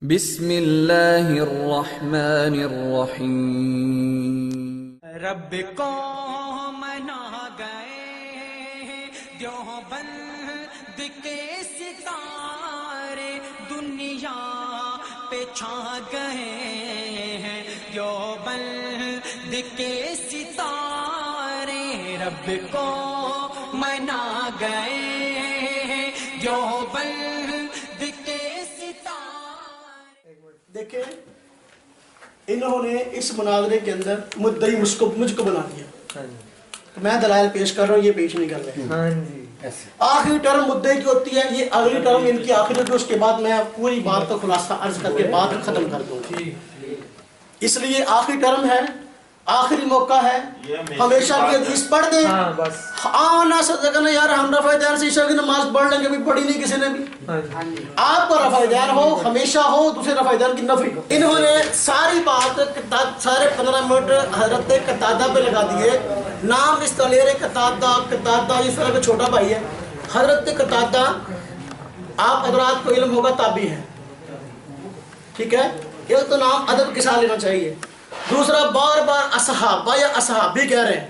بسم اللہ الرحمن الرحیم۔ رب کو منا گئے دیوبند کے ستارے، دنیا پہ چھا گئے ہیں دیوبند کے ستارے، رب کو منا گئے دیوبند کے ستارے۔ دیکھیں انہوں نے اس مناظرے کے اندر مدعی مجھ کو بنا دیا، میں دلائل پیش کر رہا ہوں، یہ پیش نہیں کر رہے۔ آخری ٹرم مدعی کی ہوتی ہے، یہ اگلی ٹرم ان کی آخری ہوتی ہے، اس کے بعد میں پوری بات کا خلاصہ عرض کر کے بعد ختم کر دوں گا۔ اس لیے آخری ٹرم ہے، آخری موقع ہے، ہمیشہ کی حدیث پڑھ دیں۔ آنا صدقنا یار، ہم رفع دین سے عشاء کی نماز پڑھ لیں گے، بھی پڑھی نہیں کسی نے بھی۔ آپ کو رفع دین ہو ہمیشہ ہو، دوسرے رفع دین کی نفی ہو۔ انہوں نے ساری بات سارے 15 منٹ حضرت قتادہ پہ لگا دیے، نام اس طرح لے رہے قتادہ اس طرح کا چھوٹا بھائی ہے حضرت قتادہ، آپ حضرات کو علم ہوگا تابعی ہے، ٹھیک ہے؟ ایک تو نام ادب کے ساتھ لینا چاہیے، دوسرا بار بار اصحابہ یا اصحابی کہہ رہے ہیں،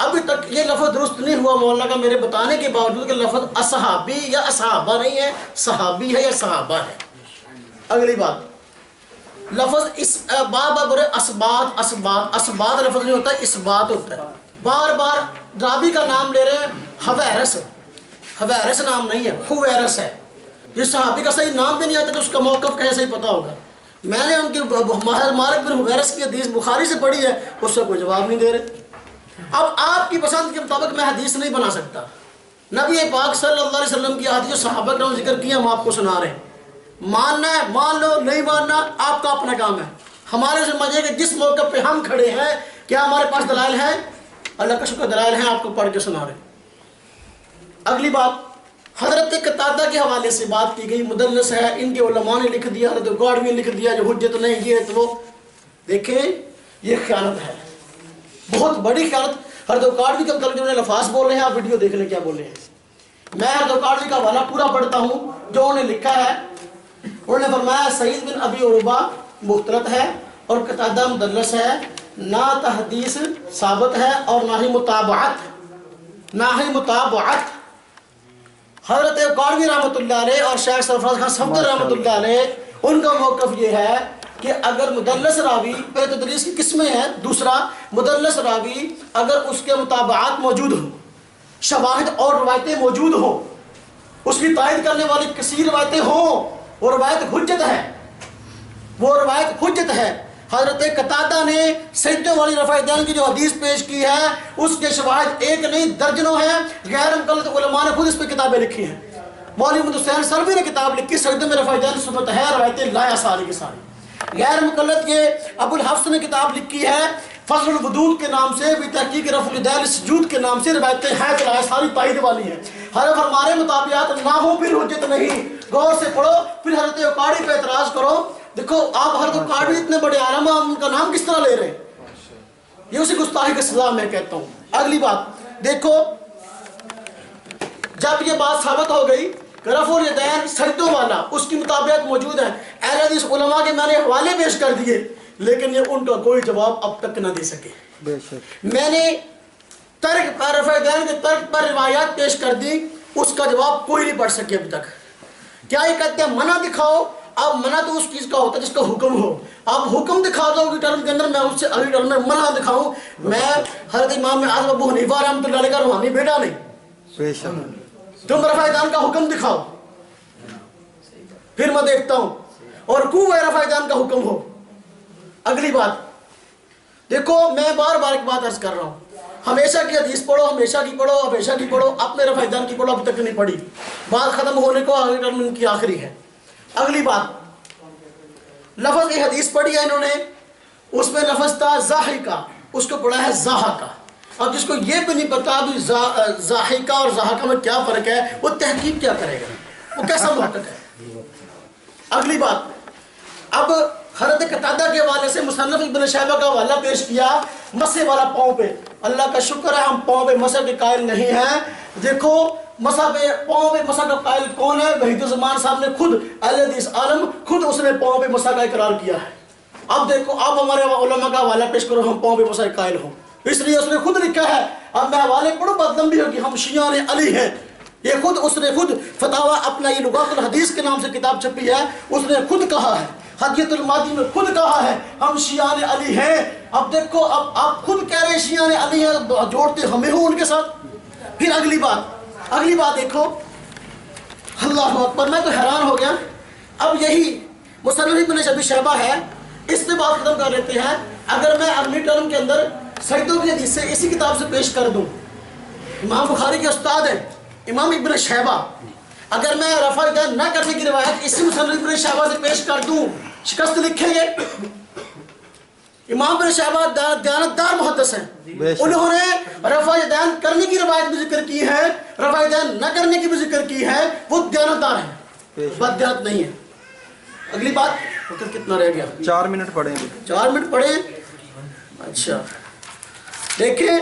ابھی تک یہ لفظ درست نہیں ہوا مولانا کا میرے بتانے کے باوجود کہ لفظ اصحابی یا اصحابہ نہیں ہے، صحابی ہے یا صحابہ ہے۔ اگلی بات، لفظ اس بار بار بولے اسبات لفظ نہیں ہوتا، اسبات ہوتا ہے۔ بار بار راوی کا نام لے رہے ہیں، حویرس نام نہیں ہے، حویرس ہے۔ یہ صحابی کا صحیح نام بھی نہیں آتا تو اس کا موقف کیسے ہی پتا ہوگا؟ میں نے ان کی مالک بن حویرس کی حدیث بخاری سے پڑھی ہے، اس سے کوئی جواب نہیں دے رہے۔ اب آپ کی پسند کے مطابق میں حدیث نہیں بنا سکتا، نبی پاک صلی اللہ علیہ وسلم کی حدیث صحابہ کرام ذکر کی ہم آپ کو سنا رہے ہیں، ماننا ہے مان لو، نہیں ماننا آپ کا اپنا کام ہے۔ ہمارے ذمہ یہ کہ جس موقع پہ ہم کھڑے ہیں کیا ہمارے پاس دلائل ہیں؟ اللہ کا شکر دلائل ہیں، آپ کو پڑھ کے سنا رہے ہیں۔ اگلی بات، حضرت قتادہ کے حوالے سے بات کی گئی، مدلس ہے، ان کے علماء نے لکھ دیا، حضرت گوڑوی نے لکھ دیا جو حجت نہیں، یہ تو وہ دیکھیں، یہ خیانت ہے، بہت بڑی خیانت۔ حضرت گوڑوی کے مطلب جو انہیں لفاظ بول رہے ہیں، آپ ویڈیو دیکھ لیں کیا بول رہے ہیں۔ میں حضرت گوڑوی کا حوالہ پورا پڑھتا ہوں جو انہوں نے لکھا ہے۔ انہوں نے فرمایا سعید بن ابی عروبہ مختلط ہے اور قتادہ مدلس ہے، نہ تحدیث ثابت ہے اور نہ ہی متابعت۔ حضرت گوڑوی رحمۃ اللہ علیہ اور شیخ سرفراز خان صفدر رحمۃ اللہ علیہ، ان کا موقف یہ ہے کہ اگر مدلس راوی، پہلے تدلیس کی قسمیں ہیں، دوسرا مدلس راوی اگر اس کے متابعات موجود ہوں، شواہد اور روایتیں موجود ہوں، اس کی تائید کرنے والی کثیر روایتیں ہوں، وہ روایت حجت ہے۔ حضرت قتادہ نے سجدوں والی رفع دین کی جو حدیث پیش کی ہے، اس کے شواہد ایک نہیں درجنوں ہیں، غیر مقلد علماء نے خود اس پہ کتابیں لکھی ہیں۔ مولوی محمد حسین سلوی نے کتاب لکھی سجدوں میں رفع دین ثبوت ہے، روایتیں لایا ساری کی ساری۔ غیر مقلد یہ ابو الحفص نے کتاب لکھی ہے فضل الودود کے نام سے، بھی تحقیق رفع الیدین للسجود کے نام سے، روایتیں ہیں لایا ساری تائید والی ہیں۔ حضرت ہمارے مطابعات نہ ہو پھر حجت نہیں، غور سے پڑھو، پھر حضرت اوقاڑی پہ اعتراض کرو۔ دیکھو آپ حضرت اوقاڑی اتنے بڑے عالم ہیں، ان کا نام کس طرح لے رہے ہیں؟ یہ اسی گستاخی کا سزا میں کہتا ہوں۔ اگلی بات دیکھو، جب یہ بات ثابت ہو گئی رفع الیدین سجدوں والا، اس کی مطابعت موجود ہے، اہل حدیث علماء کے میں نے حوالے پیش کر دیے، لیکن یہ ان کا کوئی جواب اب تک نہ دے سکے۔ میں نے ترک پر رفع الیدین کے ترک پر روایات پیش کر دی، اس کا جواب کوئی نہیں پڑھ سکے اب تک۔ کیا یہ کہتے ہیں منع دکھاؤ؟ اب منع تو اس چیز کا ہوتا ہے جس کا حکم ہو، اب حکم دکھا دو کی ٹرم کے اندر، میں اس سے اگلی ٹرم میں منع دکھاؤں؟ میں حضرت امام اعظم ابو حنیفہ رحمۃ اللہ علیہ کا روحانی بیٹا نہیں، تم رفع الیدین کا حکم دکھاؤ پھر میں دیکھتا ہوں، اور رکوع رفع الیدین کا حکم ہو۔ اگلی بات دیکھو، میں بار بار ایک بات عرض کر رہا ہوں، ہمیشہ کی حدیث پڑھو، ہمیشہ کی پڑھو، اپنے رفع الیدین کی پڑھو، اب تک نہیں پڑھی، بات ختم ہونے کو اگلی ٹرم ان کی آخری ہے۔ اگلی بات، لفظ کی حدیث پڑھی ہے انہوں نے، اس میں لفظ تھا ضاحکہ، اس کو پڑھا ہے ضاحکہ۔ اب جس کو یہ بھی نہیں پتا بھی ضاحکہ اور ضاحکہ میں کیا فرق ہے، وہ تحقیق کیا کرے گا، وہ کیسا محقق ہے۔ اگلی بات، اب حضرت قتادہ کے حوالے سے مصنف ابن شیبہ کا حوالہ پیش کیا مسح والا پاؤں پہ، اللہ کا شکر ہے ہم پاؤں پہ مسح کے قائل نہیں ہیں۔ دیکھو مسا پہ پاؤں پہ مسا کا قائل کون ہے؟ وحید الزمان صاحب نے خود، اہل حدیث عالم خود اس نے پاؤں پہ مسا کا اقرار کیا ہے۔ اب دیکھو اب ہمارے علماء کا حوالہ پیش کرو ہم پاؤں پہ مسا قائل ہوں، اس لیے اس نے خود لکھا ہے۔ اب میں حوالے پڑھوں بات لمبی ہوگی، ہم شیعان علی ہیں، یہ خود اس نے خود فتاوی اپنا یہ لغات الحدیث کے نام سے کتاب چھپی ہے، اس نے خود کہا ہے، حدیث المادی میں خود کہا ہے ہم شیعان علی ہیں۔ اب دیکھو اب آپ خود کہہ رہے ہیں شیعان علی ہیں، جوڑتے ہمیں ہوں ان کے ساتھ۔ پھر اگلی بات دیکھو، اللہ اکبر، میں تو حیران ہو گیا۔ اب یہی مصنف ابن ابی شیبہ ہے، اس سے بات ختم کر لیتے ہیں۔ اگر میں اگلی ٹرم کے اندر سجدوں کی حدیث سے اسی کتاب سے پیش کر دوں، امام بخاری کے استاد ہیں امام ابن شیبہ، اگر میں رفع دین نہ کرنے کی روایت اسی مصنف ابن شیبہ سے پیش کر دوں، شکست لکھیں گے؟ امام ابن شیبہ دیانتدار محدث ہیں، انہوں نے رفع دین کرنے کی روایت بھی ذکر کی ہے، رفع دین نہ کرنے کی بھی ذکر کی ہے، وہ دیانتدار ہیں، بد دیانت نہیں ہے۔ اگلی بات، وقت کتنا رہ گیا؟ 4 منٹ پڑھیں گے۔ 4 منٹ پڑھیں؟ اچھا دیکھیں،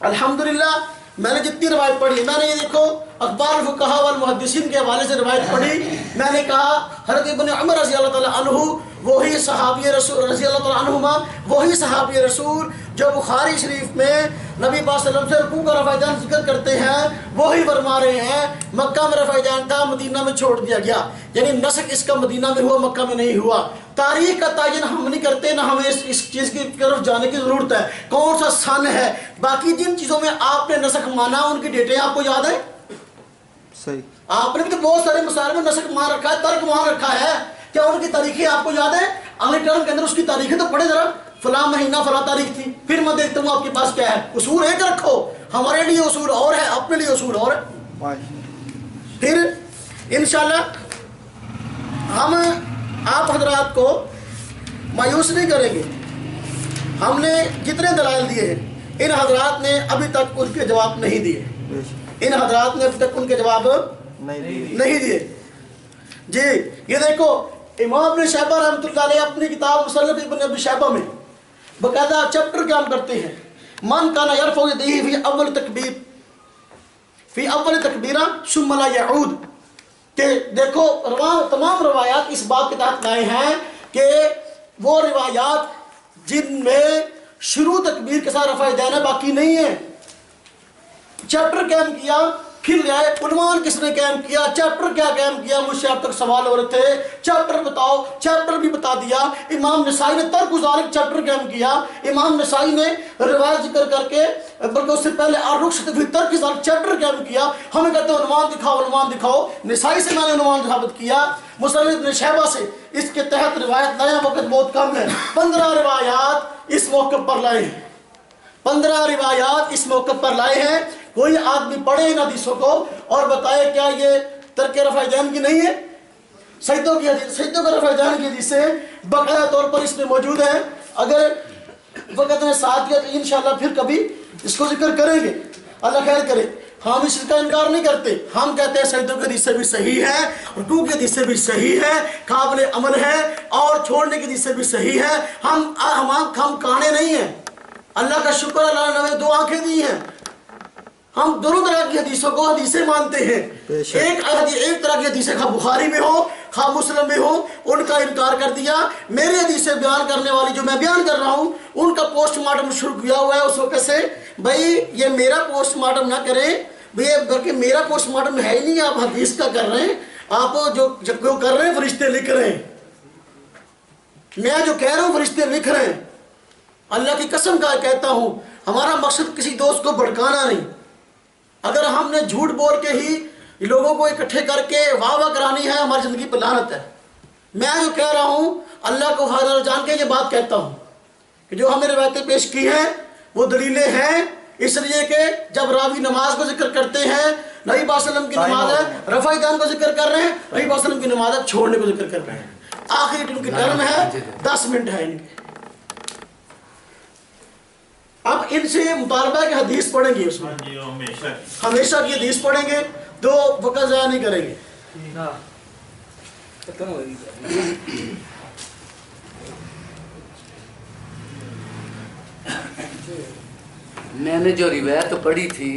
الحمدللہ میں نے جتنی روایت پڑھی، میں نے یہ دیکھو اخبار الفقہاء والمحدثین کے حوالے سے روایت پڑھی، میں نے کہا حضرت ابن عمر رضی اللہ تعالیٰ عنہ وہی صحابی رسول رضی اللہ تعالیٰ عنہما، وہی صحابی رسول جو بخاری شریف میں نبی پاک صلی اللہ علیہ وسلم سے رکوع کا رفع دین ذکر کرتے ہیں، وہی فرما رہے ہیں مکہ میں رفع دین تھا، مدینہ میں چھوڑ دیا گیا، یعنی نسخ اس کا مدینہ میں ہوا، مکہ میں نہیں ہوا۔ تاریخ کا تعین ہم نہیں کرتے، نہ ہمیں اس چیز کی طرف جانے کی ضرورت ہے کون سا سن ہے، باقی جن چیزوں میں آپ نے نسخ مانا ان کی ڈیٹیں آپ کو یاد ہے؟ صحیح، آپ نے بھی تو بہت سارے مسائل میں نسخ مان رکھا ہے، ترک مان رکھا ہے، کیا ان کی تاریخیں آپ کو یاد ہے؟ اگلے ٹرم کے اندر اس کی تاریخیں تو پڑھے ذرا، فلاں مہینہ فلاں تاریخ تھی، پھر میں دیکھتا ہوں آپ کے پاس کیا ہے۔ اصول ایک رکھو، ہمارے لیے اصول اور ہے، اپنے لیے اصول اور ہے۔ پھر انشاءاللہ ہم آپ حضرات کو مایوس نہیں کریں گے، ہم نے جتنے دلائل دیے ہیں ان حضرات نے ابھی تک ان کے جواب نہیں دیے، ان حضرات نے ابھی تک ان کے جواب نہیں دیے۔ جی یہ دیکھو امام ابن شیبہ رحمۃ اللہ علیہ اپنی کتاب مصنف ابن ابی شیبہ میں باقاعدہ چیپٹر قائم کرتے ہیں، من کان یرفع یدیہ فی اول تکبیر فی اول تکبیرہ ثم لا یعود، کہ دیکھو تمام روایات اس بات کے تحت لائے ہیں کہ وہ روایات جن میں شروع تکبیر کے ساتھ رفع دین ہے باقی نہیں ہے۔ چیپٹر قائم کیا، پھر گئے عنوان کس نے قائم کیا، چیپٹر کیا قائم کیا، مجھ سے اب تک سوال ہو رہے تھے، چیپٹر بتاؤ، چیپٹر بھی بتا دیا۔ امام نسائی نے ترک ذالک چیپٹر قائم کیا، امام نسائی نے روایت ذکر کر کے بلکہ اس سے پہلے الرخصۃ فی ترک ذالک چیپٹر قائم کیا، ہمیں کہتے ہیں عنوان دکھاؤ، عنوان دکھاؤ، نسائی سے میں نے عنوان ثابت کیا، مصنف ابن شیبہ سے اس کے تحت روایت لائے، وقت بہت کم ہے، 15 روایات اس موقع پر لائے ہیں، 15 روایات اس موقع پر لائے ہیں۔ کوئی آدمی پڑھے ان حدیثوں کو اور بتائے کیا یہ ترک رفع دین کی نہیں ہے؟ سجدوں کی حدیث، سجدوں کا رفع دین کی حدیث سے باقاعدہ طور پر اس میں موجود ہے۔ اگر وقت نے ساتھ دیا تو انشاءاللہ پھر کبھی اس کو ذکر کریں گے، اللہ خیر کرے۔ ہم اس کا انکار نہیں کرتے، ہم کہتے ہیں سجدوں کی حدیث سے بھی صحیح ہے، رکوع کی حدیث سے بھی صحیح ہے، قابل عمل ہے، اور چھوڑنے کی حدیث سے بھی صحیح ہے۔ ہم کانے نہیں ہیں، اللہ کا شکر، اللہ نے ہمیں 2 آنکھیں دی ہیں، ہم دونوں طرح کی حدیثوں کو حدیثیں مانتے ہیں۔ ایک طرح کی حدیثیں خواہ بخاری میں ہو خواہ مسلم میں ہو، ان کا انکار کر دیا۔ میری حدیثیں بیان کرنے والی جو میں بیان کر رہا ہوں ان کا پوسٹ مارٹم شروع کیا ہوا ہے اس وقت سے، بھائی یہ میرا پوسٹ مارٹم نہ کریں، بلکہ میرا پوسٹ مارٹم ہے ہی نہیں، آپ حدیث کا کر رہے ہیں، آپ جو کر رہے ہیں فرشتے لکھ رہے ہیں، میں جو کہہ رہا ہوں فرشتے لکھ رہے ہیں۔ اللہ کی قسم کا کہتا ہوں ہمارا مقصد کسی دوست کو بھڑکانا نہیں، اگر ہم نے جھوٹ بول کے ہی لوگوں کو اکٹھے کر کے واہ واہ کرانی ہے ہماری زندگی پہ لعنت ہے۔ میں جو کہہ رہا ہوں اللہ کو حاضر جان کے یہ بات کہتا ہوں کہ جو ہمیں روایتیں پیش کی ہیں وہ دلیلیں ہیں، اس لیے کہ جب راوی نماز کو ذکر کرتے ہیں، نبی پاک صلی اللہ علیہ وسلم کی نماز ہے، رفع دین کو ذکر کر رہے ہیں، نبی پاک صلی اللہ علیہ وسلم کی نماز ہے، چھوڑنے کو ذکر کر رہے ہیں۔ آخری ان کی ٹرم ہے، 10 منٹ ہے ان کے۔ اب ان سے مطالبہ ہے کہ حدیث پڑھیں گے، اس میں ہمیشہ کی حدیث پڑھیں گے، 2 وقت ضائع نہیں کریں گے۔ میں نے جو روایت پڑھی تھی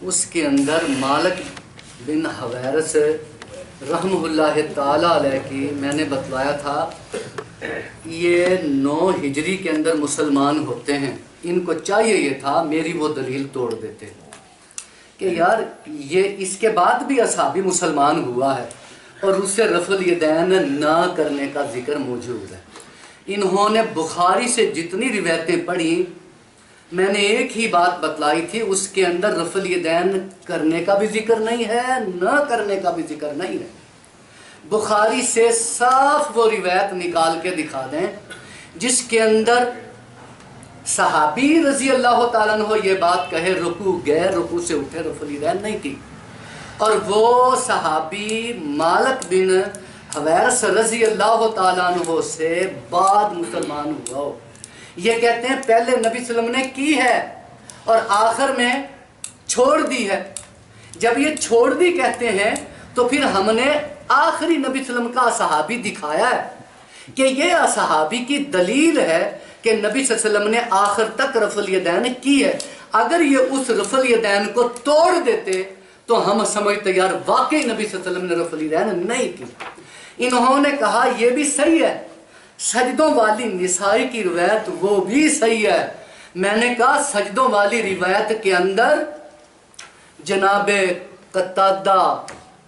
اس کے اندر مالک بن حویرث رحمہ اللہ تعالیٰ علیہ کی میں نے بتلایا تھا یہ 9 ہجری کے اندر مسلمان ہوتے ہیں. ان کو چاہیے یہ تھا میری وہ دلیل توڑ دیتے کہ یار یہ اس کے بعد بھی اصحابی مسلمان ہوا ہے اور اس سے رفع الیدین نہ کرنے کا ذکر موجود ہے. انہوں نے بخاری سے جتنی روایتیں پڑھی میں نے ایک ہی بات بتلائی تھی اس کے اندر رفع الیدین کرنے کا بھی ذکر نہیں ہے نہ کرنے کا بھی ذکر نہیں ہے. بخاری سے صاف وہ روایت نکال کے دکھا دیں جس کے اندر صحابی رضی اللہ تعالیٰ عنہ یہ بات کہے رکوع گئے رکوع سے اٹھے رفع الیدین نہیں کی اور وہ صحابی مالک بن حویرث رضی اللہ تعالیٰ عنہ سے بعد مسلمان ہوا ہو. یہ کہتے ہیں پہلے نبی صلی اللہ علیہ وسلم نے کی ہے اور آخر میں چھوڑ دی ہے. جب یہ چھوڑ دی کہتے ہیں تو پھر ہم نے آخری نبی صلی اللہ علیہ وسلم کا صحابی دکھایا ہے کہ یہ صحابی کی دلیل ہے کہ نبی صلی اللہ علیہ وسلم نے آخر تک رفع الیدین کی ہے. اگر یہ اس رفع الیدین کو توڑ دیتے تو ہم سمجھتے یار واقعی نبی صلی اللہ علیہ وسلم نے رفع الیدین نہیں کی. انہوں نے کہا یہ بھی صحیح ہے سجدوں والی نسائی کی روایت وہ بھی صحیح ہے. میں نے کہا سجدوں والی روایت کے اندر جناب قتادہ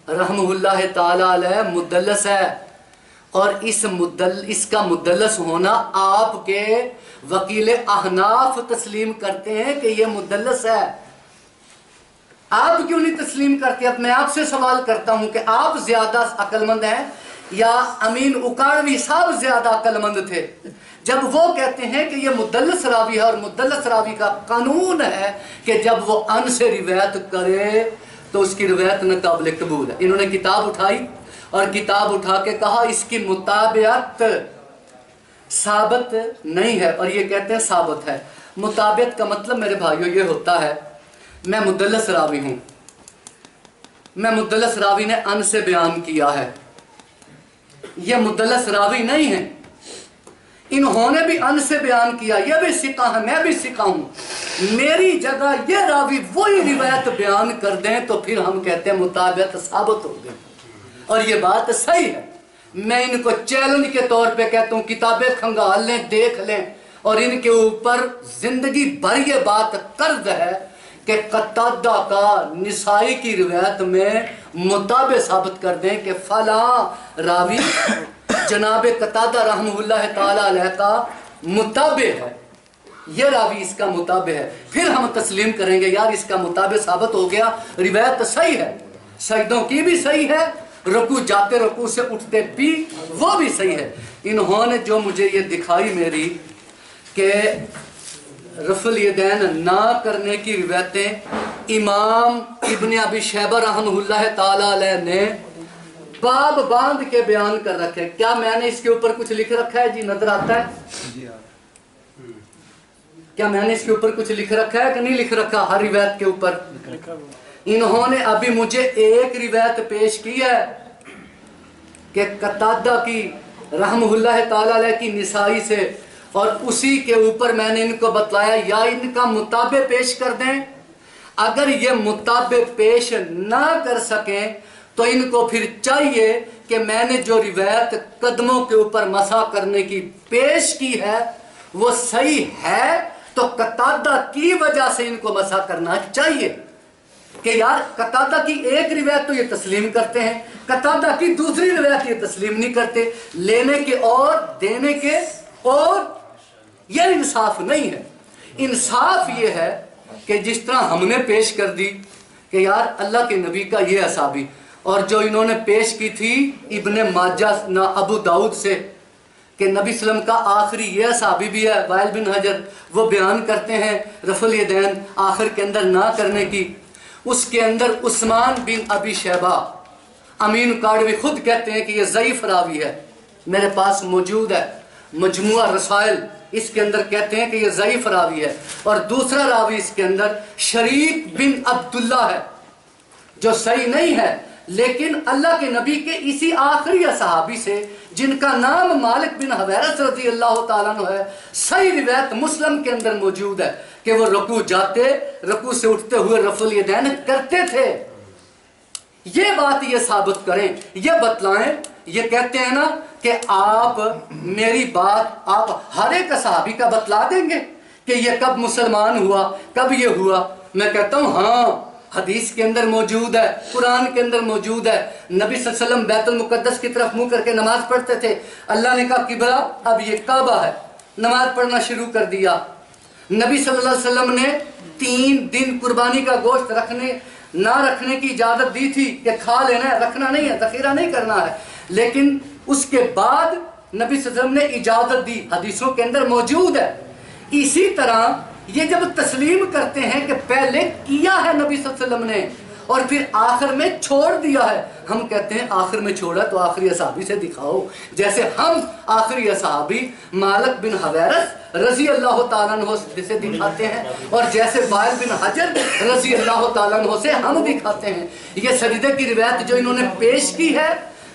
رحمہ اللہ تعالیٰ علیہ مدلس ہے اور اس کا مدلس ہونا آپ کے وکیل احناف تسلیم کرتے ہیں کہ یہ مدلس ہے. آپ کیوں نہیں تسلیم کرتے؟ اب میں آپ سے سوال کرتا ہوں کہ آپ زیادہ عقل مند ہیں یا امین اکاڑوی صاحب زیادہ عقل مند تھے جب وہ کہتے ہیں کہ یہ مدلس راوی ہے اور مدلس راوی کا قانون ہے کہ جب وہ ان سے روایت کرے تو اس کی روایت نہ قابل قبول ہے. انہوں نے کتاب اٹھائی اور کتاب اٹھا کے کہا اس کی مطابعت ثابت نہیں ہے اور یہ کہتے ہیں ثابت ہے. مطابعت کا مطلب میرے بھائیوں یہ ہوتا ہے میں مدلس راوی ہوں میں مدلس راوی نے ان سے بیان کیا ہے یہ مدلس راوی نہیں ہے انہوں نے بھی ان سے بیان کیا یہ بھی ثقہ ہے میں بھی ثقہ ہوں میری جگہ یہ راوی وہی روایت بیان کر دیں تو پھر ہم کہتے ہیں مطابعت ثابت ہو گئی اور یہ بات صحیح ہے. میں ان کو چیلنج کے طور پہ کہتا ہوں کتابیں کھنگال لیں دیکھ لیں اور ان کے اوپر زندگی بھر یہ بات قرض ہے کہ قتادہ کا نسائی کی روایت میں مطابع ثابت کر دیں کہ فلاں راوی جناب قتادہ رحمہ اللہ تعالیٰ علیہ کا مطابع ہے یہ راوی اس کا مطابع ہے. پھر ہم تسلیم کریں گے یار اس کا مطابع ثابت ہو گیا روایت صحیح ہے سجدوں کی بھی صحیح ہے رکوع جاتے رکوع سے اٹھتے بھی وہ بھی صحیح ہے. انہوں نے جو مجھے یہ دکھائی میری کہ رفع الیدین نہ کرنے کی روایتیں امام ابن ابی شیبہ رحمہ اللہ تعالیٰ علیہ نے باب باندھ کے بیان کر رکھے. کیا میں نے اس کے اوپر کچھ لکھ رکھا ہے جی نظر آتا ہے کیا میں نے اس کے اوپر کچھ لکھ رکھا ہے کہ نہیں لکھ رکھا ہر روایت کے اوپر؟ انہوں نے ابھی مجھے ایک روایت پیش کی ہے کہ قتادہ کی رحمہ اللہ تعالیٰ علیہ کی نسائی سے اور اسی کے اوپر میں نے ان کو بتلایا یا ان کا مطابع پیش کر دیں. اگر یہ مطابع پیش نہ کر سکیں تو ان کو پھر چاہیے کہ میں نے جو روایت قدموں کے اوپر مسح کرنے کی پیش کی ہے وہ صحیح ہے تو قتادہ کی وجہ سے ان کو مسح کرنا چاہیے کہ یار قتادہ کی ایک روایت تو یہ تسلیم کرتے ہیں قتادہ کی دوسری روایت یہ تسلیم نہیں کرتے. لینے کے اور دینے کے اور یہ انصاف نہیں ہے. انصاف یہ ہے کہ جس طرح ہم نے پیش کر دی کہ یار اللہ کے نبی کا یہ اصحابی اور جو انہوں نے پیش کی تھی ابن ماجہ نہ ابو داؤد سے کہ نبی صلی اللہ علیہ وسلم کا آخری یہ صحابی بھی ہے وائل بن حجر وہ بیان کرتے ہیں رفع الیدین آخر کے اندر نہ کرنے کی. اس کے اندر عثمان بن ابی شیبہ امین کاڑوی خود کہتے ہیں کہ یہ ضعیف راوی ہے میرے پاس موجود ہے مجموعہ رسائل اس کے اندر کہتے ہیں کہ یہ ضعیف راوی ہے. اور دوسرا راوی اس کے اندر شریک بن عبداللہ ہے جو صحیح نہیں ہے لیکن اللہ کے نبی کے اسی آخری صحابی سے جن کا نام مالک بن حویرث رضی اللہ تعالیٰ عنہ ہے، صحیح روایت مسلم کے اندر موجود ہے کہ وہ رکوع جاتے، رکوع سے اٹھتے ہوئے رفع الیدین کرتے تھے۔ یہ بات یہ ثابت کریں، یہ بتلائیں، یہ کہتے ہیں نا کہ آپ میری بات آپ ہر ایک صحابی کا بتلا دیں گے کہ یہ کب مسلمان ہوا، کب یہ ہوا۔ میں کہتا ہوں ہاں، حدیث کے اندر موجود ہے، قرآن کے اندر موجود ہے۔ نبی صلی اللہ علیہ وسلم بیت المقدس کی طرف منہ کر کے نماز پڑھتے تھے، اللہ نے کہا قبلہ اب یہ کعبہ ہے، نماز پڑھنا شروع کر دیا۔ نبی صلی اللہ علیہ وسلم نے 3 دن قربانی کا گوشت نہ رکھنے کی اجازت دی تھی کہ کھا لینا ہے، رکھنا نہیں ہے، ذخیرہ نہیں کرنا ہے، لیکن اس کے بعد نبی صلی اللہ علیہ وسلم نے اجازت دی، حدیثوں کے اندر موجود ہے۔ اسی طرح یہ جب تسلیم کرتے ہیں کہ پہلے کیا ہے نبی صلی اللہ علیہ وسلم نے اور پھر آخر میں چھوڑ دیا ہے، ہم کہتے ہیں آخر میں چھوڑا تو آخری صحابی سے دکھاؤ، جیسے ہم آخری صحابی مالک بن حویرث رضی اللہ تعالیٰ عنہ سے دکھاتے ہیں، اور جیسے وائل بن حجر رضی اللہ تعالیٰ عنہ سے ہم دکھاتے ہیں۔ یہ سجدے کی روایت جو انہوں نے پیش کی ہے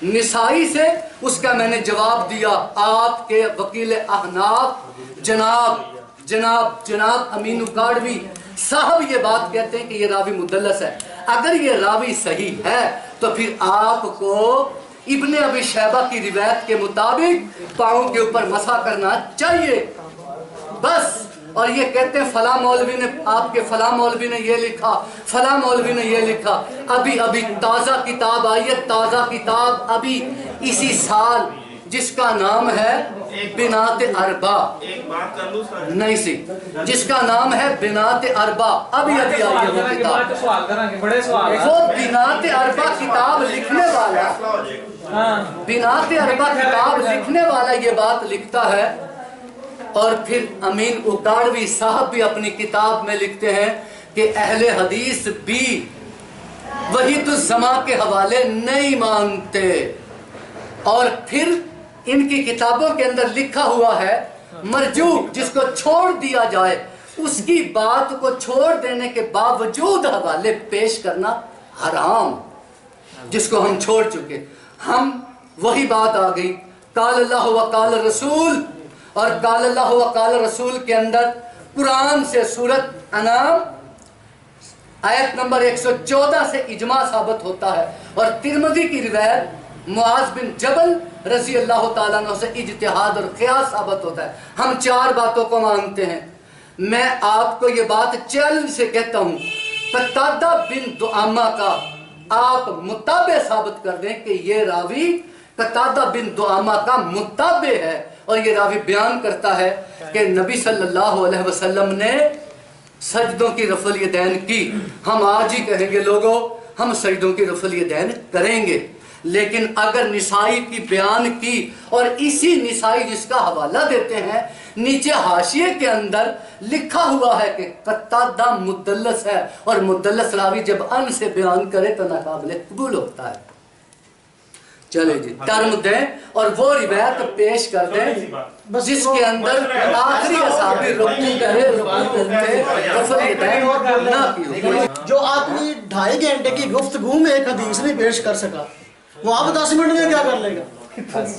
نسائی سے، اس کا میں نے جواب دیا۔ آپ کے وکیل احناف جناب امین اکاڑوی صاحب یہ بات کہتے ہیں کہ یہ راوی مدلس ہے۔ اگر یہ راوی صحیح ہے تو پھر آپ کو ابن ابی شیبہ کی روایت کے مطابق پاؤں کے اوپر مسح کرنا چاہیے بس۔ اور یہ کہتے ہیں فلاں مولوی نے، آپ کے فلاں مولوی نے یہ لکھا، فلاں مولوی نے یہ لکھا۔ ابھی تازہ کتاب آئی ہے، تازہ کتاب ابھی اسی سال، جس کا نام ہے بنات اربع، نہیں سی، جس کا نام ہے بنات اربع، ابھی آئی ہے وہ کتاب۔ وہ بنات اربع کتاب لکھنے والا، بنات اربع کتاب لکھنے والا یہ بات لکھتا ہے، اور پھر امین اکاڑوی صاحب بھی اپنی کتاب میں لکھتے ہیں کہ اہل حدیث بھی وحید الزماں کے حوالے نہیں مانتے، اور پھر ان کی کتابوں کے اندر لکھا ہوا ہے مرجوع جس کو چھوڑ دیا جائے، اس کی بات کو چھوڑ دینے کے باوجود حوالے پیش کرنا حرام، جس کو ہم چھوڑ چکے۔ ہم وہی بات آ گئی قال اللہ و قال رسول، اور قال اللہ و قال رسول کے اندر قرآن سے سورۃ انعام آیت نمبر 114 سے اجماع ثابت ہوتا ہے، اور ترمذی کی روایت معاذ بن جبل رضی اللہ تعالیٰ عنہ سے اجتہاد اور قیاس ثابت ہوتا ہے۔ ہم 4 باتوں کو مانتے ہیں۔ میں آپ کو یہ بات چیلنج سے کہتا ہوں، قتادہ بن دعامہ کا آپ متابع ثابت کر دیں کہ یہ راوی قتادہ بن دعامہ کا متابع ہے، اور یہ راوی بیان کرتا ہے کہ نبی صلی اللہ علیہ وسلم نے سجدوں کی رفع الیدین کی۔ ہم آج ہی کہیں گے لوگوں ہم سجدوں کی رفع الیدین کریں گے، لیکن اگر نسائی کی بیان کی اور اسی نسائی جس کا حوالہ دیتے ہیں نیچے حاشیے کے اندر لکھا ہوا ہے کہ قتادہ مدلس ہے، اور مدلس راوی جب ان سے بیان کرے تو ناقابل قبول ہوتا ہے۔ چلے جی ٹرم دیں اور وہ روایت پیش کر دیں جس کے اندر آخری صحابی رکوع کرے، رکوع کرتے رفع الیدین نہ کی۔ جو آدمی 2.5 گھنٹے کی گفتگو میں ایک حدیث نہیں پیش کر سکا، وہ آپ 10 منٹ میں کیا کر لے گا؟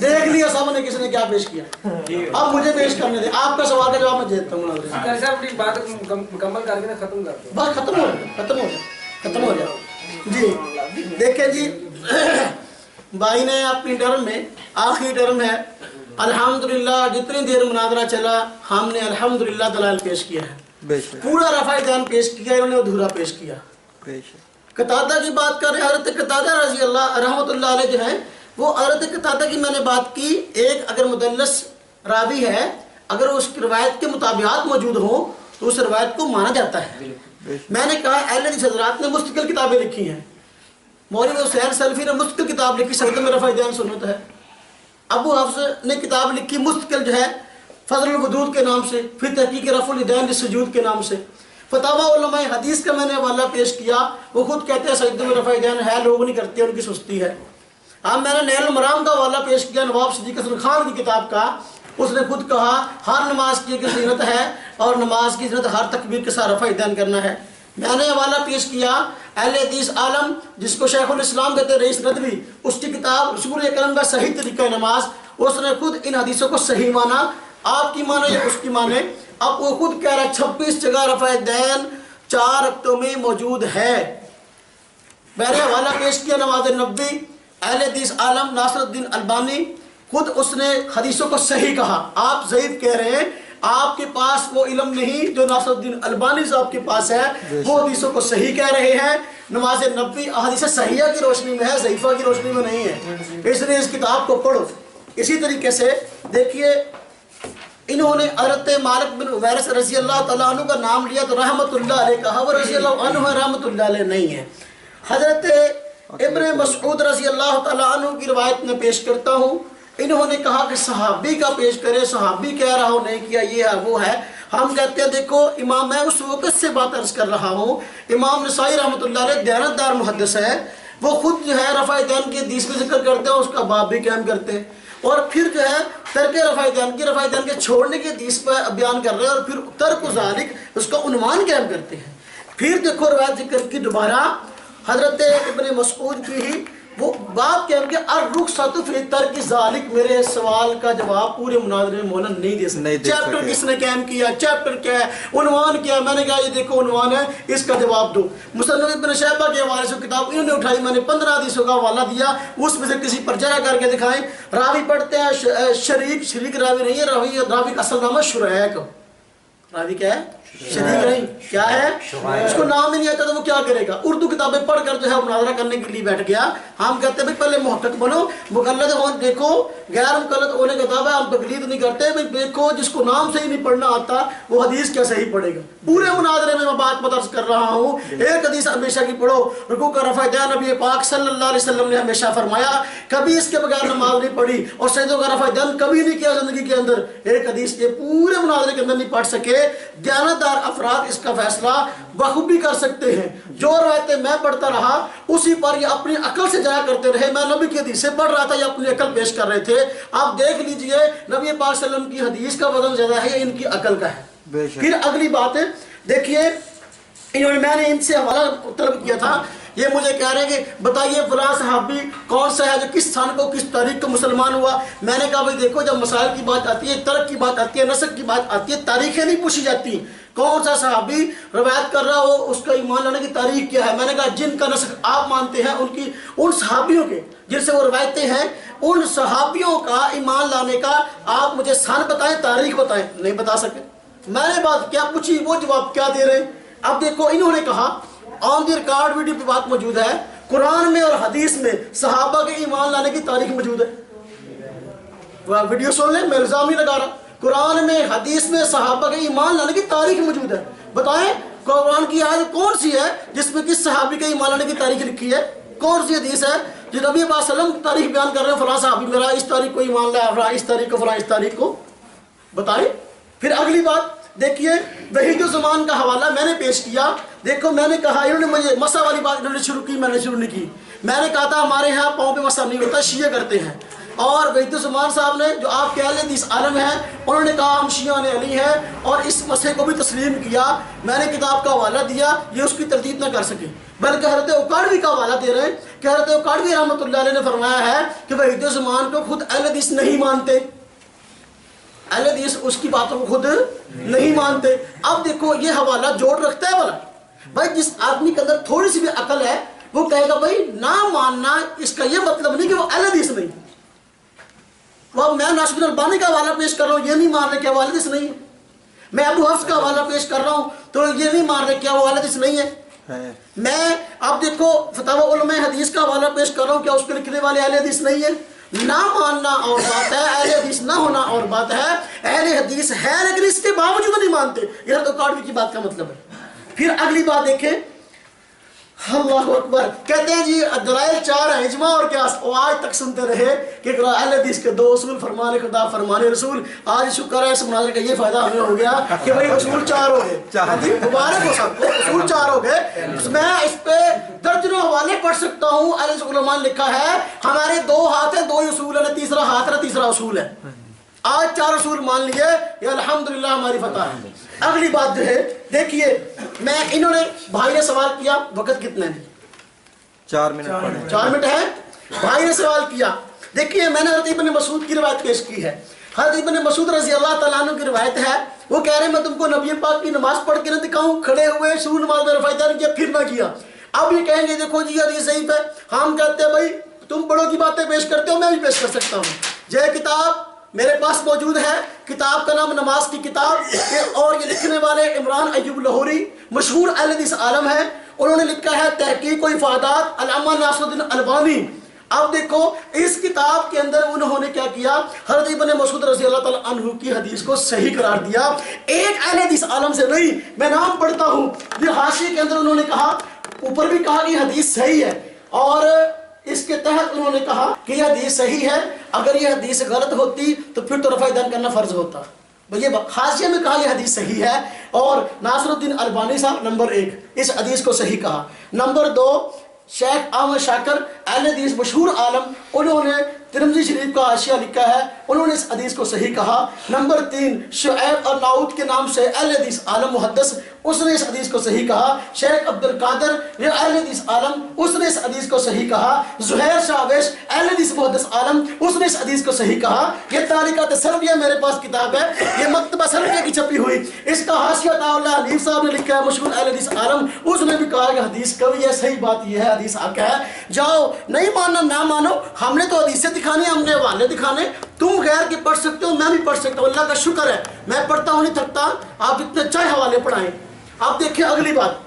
دیکھ لیا سامنے کسی نے کیا پیش کیا، اب مجھے پیش کرنے دیں۔ آپ کا سوال کا جواب میں دیتا ہوں، بات مکمل کر کے ختم کر دیں، بس ختم ہو جائے۔ جی دیکھیں جی، بھائی نے اپنی ٹرم میں آخری ٹرم ہے الحمدللہ، جتنی دیر مناظرہ چلا ہم نے الحمدللہ دلائل پیش کیا ہے، پورا رفع الیدین پیش کیا، انہوں نے ادھورا پیش کیا۔ قتادہ کی بات کر رہے ہیں، حضرت قتادہ رضی اللہ رحمۃ اللہ علیہ جو ہیں، وہ حضرت قتادہ کی میں نے بات کی، ایک اگر مدلس راوی ہے، اگر اس کی روایت کے مطابقات موجود ہوں تو اس روایت کو مانا جاتا ہے۔ میں نے کہا اہل حدیث حضرات نے مستقل کتابیں لکھی ہیں، مولوی حسین سلفی نے مستقل کتاب لکھی سجدے میں رفع الیدین سنت ہے، ابو حفص نے کتاب لکھی مستقل جو ہے فضل الودود کے نام سے، پھر تحقیق رفع الیدین للسجود کے نام سے، فتاوی علماء حدیث کا میں نے حوالہ پیش کیا، وہ خود کہتے ہیں سجدے میں رفع الیدین ہے، لوگ نہیں کرتے، ان کی سستی ہے۔ اب میں نے نیل المرام کا حوالہ پیش کیا نواب صدیق حسن خان کی کتاب کا، اس نے خود کہا ہر نماز کی ایک زینت ہے، اور نماز کی زینت ہر تکبیر کے ساتھ رفع الیدین کرنا ہے۔ میں نے حوالہ پیش کیا اہل حدیث عالم جس کو شیخ الاسلام کہتے ہیں رئیس ندوی، اس کی کتاب رسول اکرم کا صحیح طریقہ نماز، اس نے خود ان حدیثوں کو صحیح مانا، آپ کی مانے یا اس کی مانے، اب وہ خود کہہ رہا ہے 26 جگہ رفع دین 4 رکعتوں میں موجود ہے۔ میں نے حوالہ پیش کیا نواز نبوی، اہل حدیث عالم ناصر الدین البانی، خود اس نے حدیثوں کو صحیح کہا، آپ ضعیف کہہ رہے ہیں، آپ کے پاس وہ علم نہیں جو ناصر الدین البانی صاحب کے پاس ہے، وہ حدیثوں کو صحیح کہہ رہے ہیں۔ نماز نبوی احادیث صحیحہ کی روشنی میں ہے، ضعیفہ کی روشنی میں نہیں ہے، اس لیے اس کتاب کو پڑھو۔ اسی طریقے سے دیکھیے انہوں نے حضرت مالک بن حویرث رضی اللہ تعالیٰ عنہ کا نام لیا تو رحمت اللہ علیہ کہا، وہ رضی اللہ عنہ رحمت اللہ علیہ نہیں ہے۔ حضرت ابن مسعود رضی اللہ تعالیٰ عنہ کی روایت میں پیش کرتا ہوں، انہوں نے کہا کہ صحابی کا پیش کرے، صحابی کہہ رہا ہو نہیں کیا، یہ ہے وہ ہے۔ ہم کہتے ہیں دیکھو امام، میں اس وقت سے بات عرض کر رہا ہوں، امام نسائی رحمۃ اللہ علیہ دیانتدار محدث ہے، وہ خود جو ہے رفع دین کے حدیث میں ذکر کرتے ہیں، اس کا باب بھی قائم کرتے ہیں، اور پھر جو ہے ترک رفع دین کے چھوڑنے کے حدیث پر بیان کر رہے ہیں، اور پھر ترک ذالک اس کا عنوان قائم کرتے ہیں۔ پھر دیکھو روایت ذکر کی دوبارہ حضرت ابن مسعود کی ہی وہ باب کہہ کہ الرخصۃ فی ترک ذالک، میرے سوال کا جواب پورے مناظرے میں مولانا نہیں دے سکتے۔ چیپٹر کس نے قائم کیا، چیپٹر کیا ہے، عنوان کیا ہے، میں نے کہا یہ دیکھو عنوان ہے، اس کا جواب دو۔ مصنف ابن شیبہ کے حوالے سے کتاب انہوں نے اٹھائی، میں نے 15 حدیثوں کا حوالہ دیا، اس میں سے کسی پر جرح کر کے دکھائیں۔ راوی پڑھتے ہیں شریک راوی نہیں ہے، راوی کا اصل نام ہے شریک، راوی کیا ہے؟ شریک نہیں، کیا ہے؟ اس کو نام ہی نہیں آتا تو وہ کیا کرے گا؟ اردو کتابیں پڑھ کر جو ہے مناظرہ کرنے کے لیے بیٹھ گیا۔ ہم کہتے ہیں بھائی پہلے محقق بنو، مقلد ہو، دیکھو غیر مقلد ہونے کا کتاب ہے، ہم تقلید نہیں کرتے، بھائی دیکھو جس کو نام سے ہی نہیں پڑھنا آتا وہ حدیث کیا صحیح پڑھے گا؟ پورے مناظرے میں بات مدرس کر رہا ہوں، ایک حدیث ہمیشہ کی پڑھو، رکوع کا رفع دین نبی پاک صلی اللہ علیہ وسلم نے ہمیشہ فرمایا، کبھی اس کے بغیر نماز نہیں پڑھی، اور سجدوں کا رفع دین کبھی نہیں کیا زندگی کے اندر۔ ایک حدیث یہ پورے مناظرے کے اندر نہیں پڑھ سکے، دیانتدار افراد اس کا فیصلہ بخوبی کر سکتے ہیں۔ جو روایتیں میں پڑھتا رہا اسی پر یہ اپنی عقل سے جایا کرتے رہے، میں نبی کی حدیث سے پڑھ رہا تھا، یہ اپنی عقل پیش کر رہے تھے۔ آپ دیکھ لیجئے نبی پاک صلی اللہ علیہ وسلم کی حدیث کا وزن زیادہ ہے یا ان کی عقل کا ہے؟ پھر اگلی بات ہے، دیکھیے انہوں نے، میں نے ان سے حوالہ طلب کیا تھا، یہ مجھے کہہ رہے ہیں کہ بتائیے فلاں صحابی کون سا ہے جو کس سن کو کس تاریخ کو مسلمان ہوا۔ میں نے کہا بھائی دیکھو جب مسائل کی بات آتی ہے، ترک کی بات آتی ہے، نسک کی بات آتی ہے، تاریخیں نہیں پوچھی جاتی۔ کون سا صحابی روایت کر رہا ہو اس کا ایمان لانے کی تاریخ کیا ہے؟ میں نے کہا جن کا نسک آپ مانتے ہیں ان صحابیوں کے جن سے وہ روایتیں ہیں، ان صحابیوں کا ایمان لانے کا آپ مجھے سن بتائیں، تاریخ بتائیں۔ نہیں بتا سکے۔ میں نے بات کیا پوچھی، وہ جواب کیا دے رہے ہیں؟ اب دیکھو انہوں نے کہا آن دی ریکارڈ ویڈیو پہ بات موجود ہے، قرآن میں اور حدیث میں صحابہ کے ایمان لانے کی تاریخ موجود ہے۔ وہ ویڈیو سن لیں، میں الزام نہیں لگا رہا، قرآن میں حدیث میں صحابہ کے ایمان لانے کی تاریخ موجود ہے۔ بتائیں قرآن کی آیت کون سی ہے جس میں کس صحابی کے ایمان لانے کی تاریخ لکھی ہے؟ کون سی حدیث ہے جو نبی صلی اللہ علیہ وسلم تاریخ بیان کر رہے ہیں، فلاں صحابی میرا اس تاریخ کو ایمان لایا، فلاں اس تاریخ کو، فلاں اس تاریخ کو؟ بتائیں۔ پھر اگلی بات دیکھیے، وحید الزمان کا حوالہ میں نے پیش کیا۔ دیکھو میں نے کہا، انہوں نے مجھے مسا والی بات انہوں نے شروع کی، میں نے شروع نہیں کی۔ میں نے کہا تھا ہمارے ہاں پاؤں پہ مسا نہیں ہوتا، شیعہ کرتے ہیں، اور وحید الزمان صاحب نے جو آپ کے اہل حدیث عالم ہیں انہوں نے کہا ہم شیعہ نے علی ہیں، اور اس مسئلے کو بھی تسلیم کیا۔ میں نے کتاب کا حوالہ دیا، یہ اس کی تردید نہ کر سکے، بلکہ حضرت اوکاڑوی کا حوالہ دے رہے ہیں کہ حضرت اوکاڑوی رحمۃ اللہ علیہ نے فرمایا ہے کہ وحید الزمان کو خود اہل حدیث نہیں مانتے، اہل حدیث اس کی باتوں کو خود نہیں مانتے۔ اب دیکھو یہ حوالہ جوڑ رکھتا ہے والا، بھائی جس آدمی کے اندر تھوڑی سی بھی عقل ہے وہ کہے گا بھائی نہ ماننا اس کا یہ مطلب نہیں کہ وہ اہل حدیث نہیں۔ وہ میں ناصر الدین البانی کا حوالہ پیش کر رہا ہوں، یہ نہیں مان رہے کہ وہ اہل حدیث نہیں ہے۔ میں ابو حفص کا حوالہ پیش کر رہا ہوں تو یہ نہیں مان رہے کیا وہ اہل حدیث نہیں ہے۔ میں اب دیکھو فتاوی علماء حدیث کا حوالہ پیش کر رہا ہوں، کیا اس کے لکھنے والے اہل حدیث نہیں ہے؟ نہ ماننا اور بات ہے، اہل حدیث نہ ہونا اور بات ہے۔ اہل حدیث ہے لیکن اس کے باوجود نہیں مانتے، یہ تو کاڑوی کی بات کا مطلب ہے۔ پھر اگلی بات دیکھیں، اللہ اکبر، کہتے ہیں جی دلائل 4 ہیں، اجماع اور قیاس، اور آج تک سنتے رہے کہ اہل حدیث کے 2 اصول، فرمان خدا فرمان رسول۔ آج شکر ہے اس مناظرے کا یہ فائدہ ہمیں ہو گیا کہ بھائی اصول 4 ہو گئے، مبارک ہو سب کو، اصول 4 ہو گئے۔ میں اس پہ درجنوں حوالے پڑھ سکتا ہوں، اہل علماء نے لکھا ہے ہمارے 2 ہاتھ ہیں، 2 ہی اصول ہیں، تیسرا ہاتھ ہے، تیسرا اصول ہے۔ آج 4 اصول مان لیے، یہ الحمدللہ ہماری فتح ہے۔ اگلی بات جو ہے دیکھیے میں انہوں نے بھائی نے سوال کیا وقت کتنا ہے 4 منٹ پڑھیں 4 منٹ ہے بھائی نے سوال کیا دیکھیے میں نے حضرت ابن مسعود کی روایت پیش کی ہے حضرت ابن مسعود رضی اللہ تعالیٰ عنہ کی روایت ہے وہ کہہ رہے ہیں میں تم کو نبی پاک کی نماز پڑھ کے نہ دکھاؤں کھڑے ہوئے شروع نماز میں رفع یدین کیا پھر نہ کیا اب یہ کہیں گے دیکھو جی حدیث ضعیف ہے ہم کہتے ہیں بھائی تم بڑوں کی باتیں پیش کرتے ہو میں بھی پیش کر سکتا ہوں یہ کتاب میرے پاس موجود ہے کتاب کا نام نماز کی کتاب اور یہ لکھنے والے عمران ایوب لاہوری مشہور اہل حدیث عالم ہے انہوں نے لکھا ہے تحقیق و افادات علامہ ناصر الدین البانی اب دیکھو اس کتاب کے اندر انہوں نے کیا کیا حضرت ابن مسعود رضی اللہ تعالیٰ عنہ کی حدیث کو صحیح قرار دیا ایک اہل حدیث عالم سے نہیں میں نام پڑھتا ہوں یہ حاشیے کے اندر انہوں نے کہا اوپر بھی کہا کہ حدیث صحیح ہے اور اس کے تحت انہوں نے کہا کہ یہ حدیث صحیح ہے اگر یہ حدیث غلط ہوتی تو پھر تو رفع یدین کرنا فرض ہوتا یہ حاشیے میں کہا یہ حدیث صحیح ہے اور ناصر الدین البانی صاحب نمبر 1 اس حدیث کو صحیح کہا نمبر 2 شیخ احمد شاکر اہل حدیث مشہور عالم انہوں نے ترمذی شریف کا حاشیہ لکھا ہے انہوں نے اس حدیث کو صحیح کہا نمبر 3 شعیب الناؤد کے نام سے اہل حدیث عالم محدث اس نے اس حدیث کو صحیح کہا شیخ عبد القادر یہ اہل حدیث عالم اس نے اس حدیث کو صحیح کہا زہیر شاویش اہل حدیث محدث عالم اس نے اس حدیث کو صحیح کہا یہ تعلیقات سلفیہ میرے پاس کتاب ہے یہ مکتبہ سلفیہ کی چھپی ہوئی اس کا حاشیہ عطا اللہ حنیف صاحب نے لکھا ہے مشہور اہل حدیث عالم اس نے بھی کہا کہ حدیث کبھی ہے صحیح بات یہ ہے حدیث حق ہے جاؤ نہیں ماننا نہ مانو ہم نے تو حدیثیں دکھانے ہم نے حوالے دکھانے تم غیر کے پڑھ سکتے ہو میں بھی پڑھ سکتا ہوں اللہ کا شکر ہے میں پڑھتا ہوں نہیں تھکتا آپ اتنے چاہے حوالے پڑھائیں آپ دیکھیں اگلی بات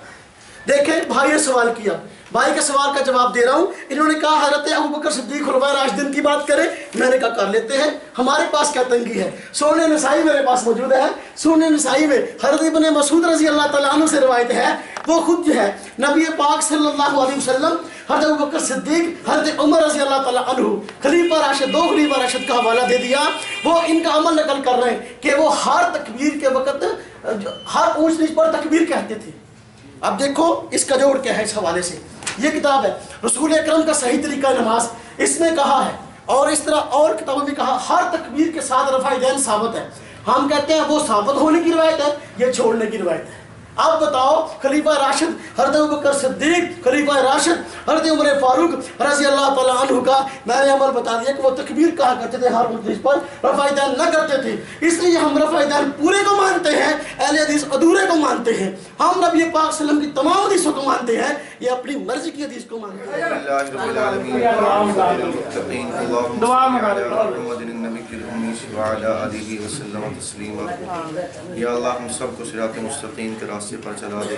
دیکھیں بھائی نے سوال کیا بھائی کے سوال کا جواب دے رہا ہوں انہوں نے کہا حضرت ابوبکر صدیق خلفائے راشدین کی بات کریں میں نے کہا کر لیتے ہیں ہمارے پاس کیا تنگی ہے سنن نسائی میرے پاس موجود ہے سنن نسائی میں حضرت ابن مسعود رضی اللہ تعالیٰ عنہ سے روایت ہے وہ خود جو ہے نبی پاک صلی اللہ علیہ وسلم حضرت ابوبکر صدیق حضرت عمر رضی اللہ تعالیٰ عنہ خلیفہ راشد 2 خلیفہ راشد کا حوالہ دے دیا وہ ان کا عمل نقل کر رہے ہیں کہ وہ ہر تکبیر کے وقت ہر اونچ نیچ پر تکبیر کہتے تھے اب دیکھو اس کا جوڑ کیا ہے اس حوالے سے یہ کتاب ہے رسول اکرم کا صحیح طریقہ نماز اس میں کہا ہے اور اس طرح اور کتابوں میں کہا ہر تکبیر کے ساتھ رفع یدین ثابت ہے ہم کہتے ہیں وہ ثابت ہونے کی روایت ہے یہ چھوڑنے کی روایت ہے اب بتاؤ خلیفہ راشد حضرت ابوبکر صدیق خلیفہ راشد حضرت عمر فاروق رضی اللہ تعالیٰ عنہ کا میں نے عمل بتا دیا کہ وہ تکبیر کہا کرتے تھے ہر مجلس پر رفع یدین نہ کرتے تھے اس لیے ہم رفع یدین پورے کو مانتے ہیں اہل حدیث ادھورے کو مانتے ہیں ہم نبی پاک صلی اللہ علیہ وسلم کی تمام حدیثوں کو مانتے ہیں یہ اپنی مرضی کی حدیث کو مانتے ہیں یا اللہ ہم سب کو صراط مستقیم کے راستے پر چلا دے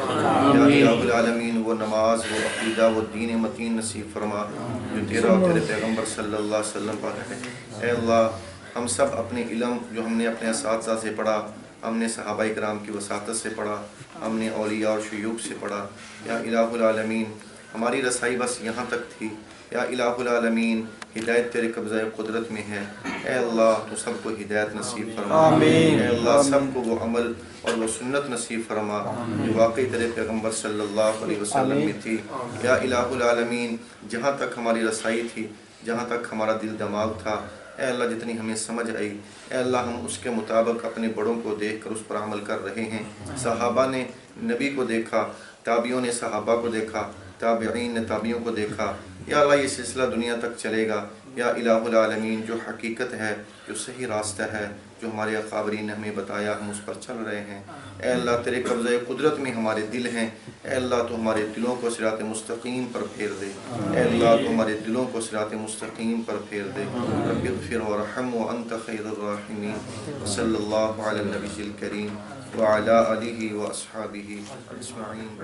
یا رب العالمین وہ نماز وہ عقیدہ وہ دین متین نصیب فرما جو تیرا اور تیرے پیغمبر صلی اللہ علیہ وسلم پر ہے اے اللہ ہم سب اپنے علم جو ہم نے اپنے اساتذہ سے پڑھا ہم نے صحابہ کرام کی وساطت سے پڑھا ہم نے اولیاء اور شیوخ سے پڑھا یا الہ العالمین ہماری رسائی بس یہاں تک تھی یا الہ العالمین ہدایت تیرے قبضہ قدرت میں ہے اے اللہ تو سب کو ہدایت نصیب فرما اے اللہ سب کو وہ عمل اور وہ سنت نصیب فرما جو واقعی تیرے پیغمبر صلی اللہ علیہ وسلم میں تھی یا الہ العالمین جہاں تک ہماری رسائی تھی جہاں تک ہمارا دل دماغ تھا اے اللہ جتنی ہمیں سمجھ آئی اے اللہ ہم اس کے مطابق اپنے بڑوں کو دیکھ کر اس پر عمل کر رہے ہیں صحابہ نے نبی کو دیکھا تابعوں نے صحابہ کو دیکھا تابعین نے تابعوں کو دیکھا یا اللہ یہ سلسلہ دنیا تک چلے گا یا الہ العالمین جو حقیقت ہے جو صحیح راستہ ہے جو ہمارے اکابرین نے ہمیں بتایا ہم اس پر چل رہے ہیں اے اللہ تیرے قبضہ قدرت میں ہمارے دل ہیں اے اللہ تو ہمارے دلوں کو صراط مستقیم پر پھیر دے اے اللہ تو ہمارے دلوں کو صراط مستقیم پر پھیر دے رب اغفر ورحم وانت خیر الراحمین صلی اللہ علی النبی الکریم وعلی آلہ واصحابہ اجمعین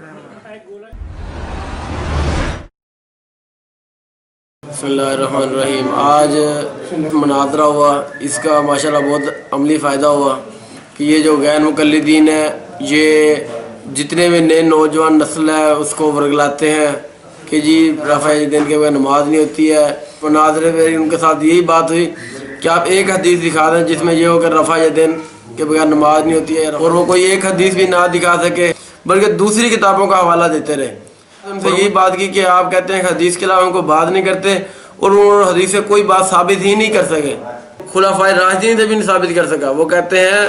بسم اللہ الرحمن الرحیم آج مناظرہ ہوا اس کا ماشاءاللہ بہت عملی فائدہ ہوا کہ یہ جو غیر مقلدین ہیں یہ جتنے بھی نئے نوجوان نسل ہے اس کو ورگلاتے ہیں کہ جی رفع یدین کے بغیر نماز نہیں ہوتی ہے مناظرے میں ان کے ساتھ یہی بات ہوئی کہ آپ ایک حدیث دکھا دیں جس میں یہ ہو کہ رفع یدین کے بغیر نماز نہیں ہوتی ہے اور وہ کوئی ایک حدیث بھی نہ دکھا سکے بلکہ دوسری کتابوں کا حوالہ دیتے رہے ان سے یہی بات کی کہ آپ کہتے ہیں کہ حدیث کے علاوہ ان کو بات نہیں کرتے اور وہ حدیث سے کوئی بات ثابت ہی نہیں کر سکے خلفائے راشدین سے بھی نہیں ثابت کر سکا وہ کہتے ہیں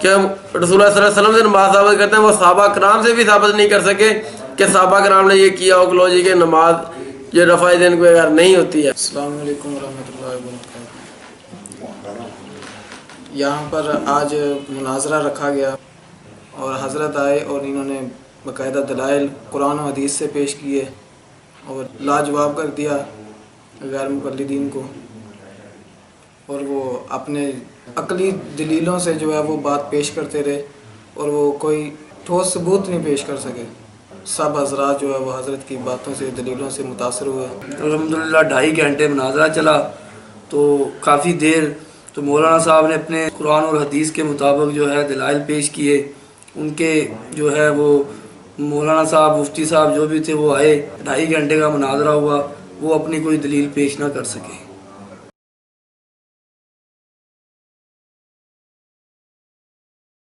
کہ رسول اللہ صلی اللہ علیہ وسلم سے نماز ثابت کرتے ہیں، وہ صحابہ کرام سے بھی ثابت نہیں کر سکے کہ صحابہ کرام نے یہ کیا ہو کہ لو جی کہ نماز یہ رفع دین کو اگر نہیں ہوتی ہے۔ السلام علیکم ورحمۃ اللہ وبرکاتہ۔ یہاں پر آج مناظرہ رکھا گیا اور حضرت آئے اور انہوں نے باقاعدہ دلائل قرآن و حدیث سے پیش کیے اور لاجواب کر دیا غیر مقلدین کو، اور وہ اپنے عقلی دلیلوں سے جو ہے وہ بات پیش کرتے رہے اور وہ کوئی ٹھوس ثبوت نہیں پیش کر سکے۔ سب حضرات جو ہے وہ حضرت کی باتوں سے دلیلوں سے متاثر ہوئے۔ الحمدللہ 2.5 گھنٹے مناظرہ چلا تو کافی دیر تو مولانا صاحب نے اپنے قرآن اور حدیث کے مطابق جو ہے دلائل پیش کیے، ان کے جو ہے وہ مولانا صاحب مفتی صاحب جو بھی تھے وہ آئے، 2.5 گھنٹے کا مناظرہ ہوا، وہ اپنی کوئی دلیل پیش نہ کر سکے۔